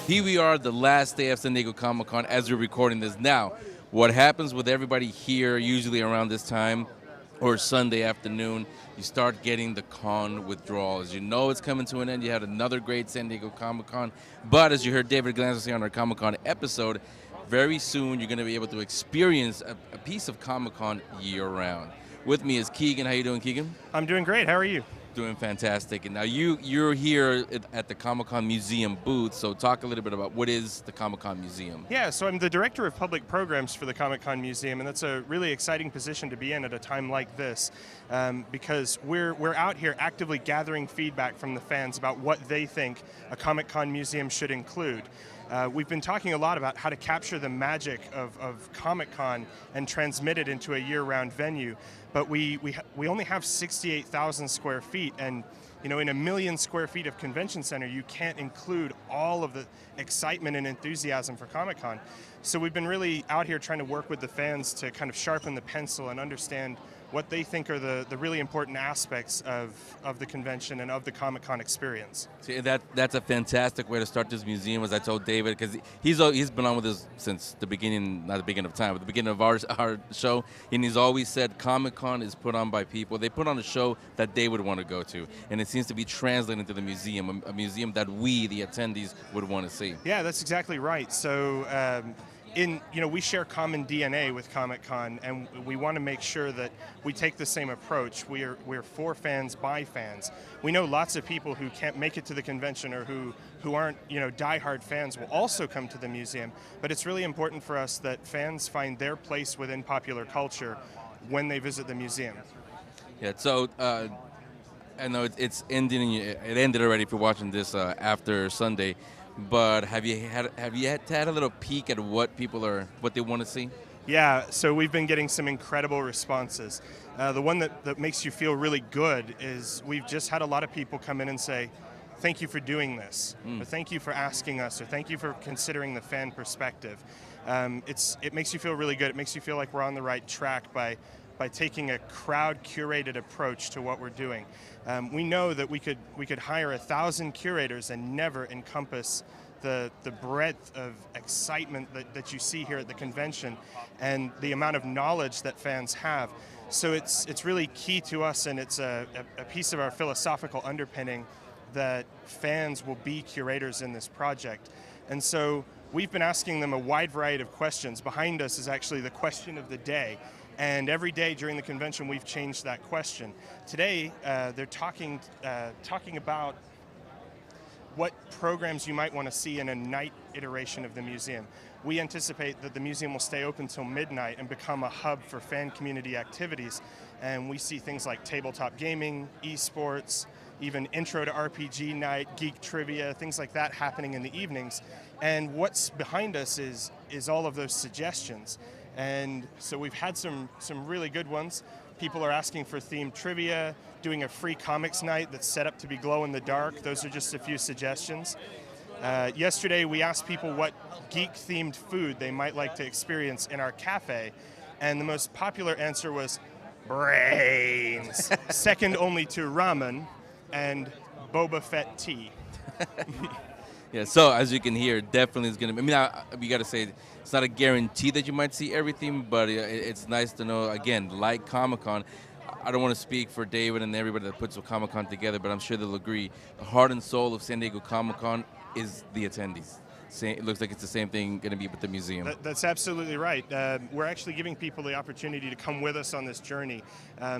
Here we are, the last day of San Diego Comic-Con as we're recording this. Now, what happens with everybody here, usually around this time, or Sunday afternoon, you start getting the con withdrawals. You know it's coming to an end. You had another great San Diego Comic-Con. But as you heard David Glanz say on our Comic-Con episode, very soon you're going to be able to experience a piece of Comic-Con year-round. With me is Keegan. How you doing, Keegan? I'm doing great. How are you? Doing fantastic. And now you're here at the Comic-Con Museum booth, so talk a little bit about what is the Comic-Con Museum. Yeah, so I'm the Director of Public Programs for the Comic-Con Museum, and that's a really exciting position to be in at a time like this because we're out here actively gathering feedback from the fans about what they think a Comic-Con museum should include. We've been talking a lot about how to capture the magic of Comic-Con and transmit it into a year-round venue, but we only have 68,000 square feet, and in 1 million square feet of convention center, you can't include all of the excitement and enthusiasm for Comic-Con. So we've been really out here trying to work with the fans to kind of sharpen the pencil and understand what they think are the really important aspects of the convention and of the Comic-Con experience. See, that's a fantastic way to start this museum, as I told David, because he's been on with us since the beginning, not the beginning of time, but the beginning of our show, and he's always said Comic-Con is put on by people. They put on a show that they would want to go to, and it seems to be translated into the museum, a museum that we, the attendees, would want to see. Yeah, that's exactly right. So we share common DNA with Comic-Con, and we want to make sure that we take the same approach. We're for fans by fans. We know lots of people who can't make it to the convention or who aren't diehard fans will also come to the museum, but it's really important for us that fans find their place within popular culture when they visit the museum. Yeah, so I know it's ending. It ended already if you're watching this after Sunday. But have you had a little peek at what they want to see? Yeah, so we've been getting some incredible responses. The one that makes you feel really good is we've just had a lot of people come in and say, thank you for doing this, or thank you for asking us, or thank you for considering the fan perspective. It makes you feel really good. It makes you feel like we're on the right track by taking a crowd-curated approach to what we're doing. We know that we could hire 1,000 curators and never encompass the breadth of excitement that you see here at the convention and the amount of knowledge that fans have. So it's really key to us, and it's a piece of our philosophical underpinning that fans will be curators in this project. And so we've been asking them a wide variety of questions. Behind us is actually the question of the day. And every day during the convention, we've changed that question. Today, they're talking about what programs you might want to see in a night iteration of the museum. We anticipate that the museum will stay open till midnight and become a hub for fan community activities. And we see things like tabletop gaming, esports, even intro to RPG night, geek trivia, things like that happening in the evenings. And what's behind us is all of those suggestions. And so we've had some really good ones. People are asking for themed trivia, doing a free comics night that's set up to be glow in the dark. Those are just a few suggestions. Yesterday we asked people what geek-themed food they might like to experience in our cafe, and the most popular answer was brains, second only to ramen and Boba Fett tea. Yeah, so as you can hear, definitely is going to be, we got to say, it's not a guarantee that you might see everything, but it's nice to know, again, like Comic-Con, I don't want to speak for David and everybody that puts Comic-Con together, but I'm sure they'll agree, the heart and soul of San Diego Comic-Con is the attendees. It looks like it's the same thing going to be with the museum. That's absolutely right. We're actually giving people the opportunity to come with us on this journey.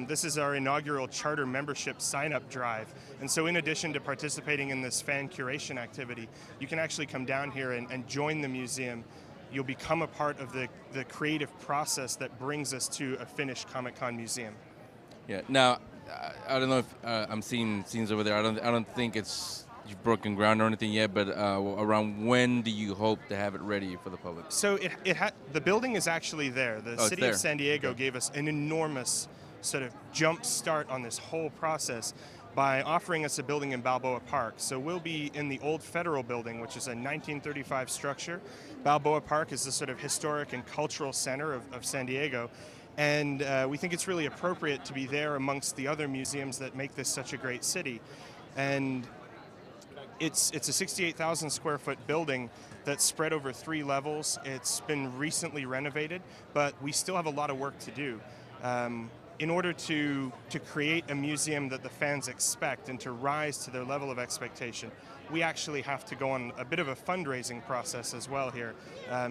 This is our inaugural charter membership sign-up drive. And so in addition to participating in this fan curation activity, you can actually come down here and join the museum. You'll become a part of the creative process that brings us to a finished Comic-Con museum. Yeah. Now, I don't know if I'm seeing scenes over there. I don't think you've broken ground or anything yet, but around when do you hope to have it ready for the public? So the building is actually there. The city of San Diego gave us an enormous sort of jump start on this whole process by offering us a building in Balboa Park. So we'll be in the old Federal Building, which is a 1935 structure. Balboa Park is the sort of historic and cultural center of San Diego. And we think it's really appropriate to be there amongst the other museums that make this such a great city. And It's a 68,000 square foot building that's spread over 3 levels. It's been recently renovated, but we still have a lot of work to do. In order to create a museum that the fans expect and to rise to their level of expectation, we actually have to go on a bit of a fundraising process as well here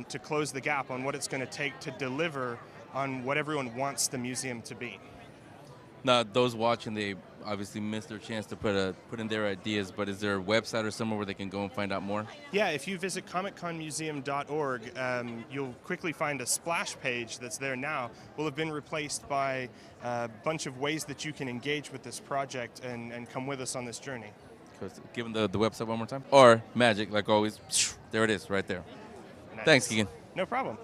to close the gap on what it's going to take to deliver on what everyone wants the museum to be. Now, those watching, they obviously missed their chance to put in their ideas, but is there a website or somewhere where they can go and find out more? Yeah, if you visit comicconmuseum.org, you'll quickly find a splash page that's there now. Will have been replaced by a bunch of ways that you can engage with this project and come with us on this journey. Give them the website one more time. Or magic, like always. There it is, right there. Nice. Thanks, Keegan. No problem.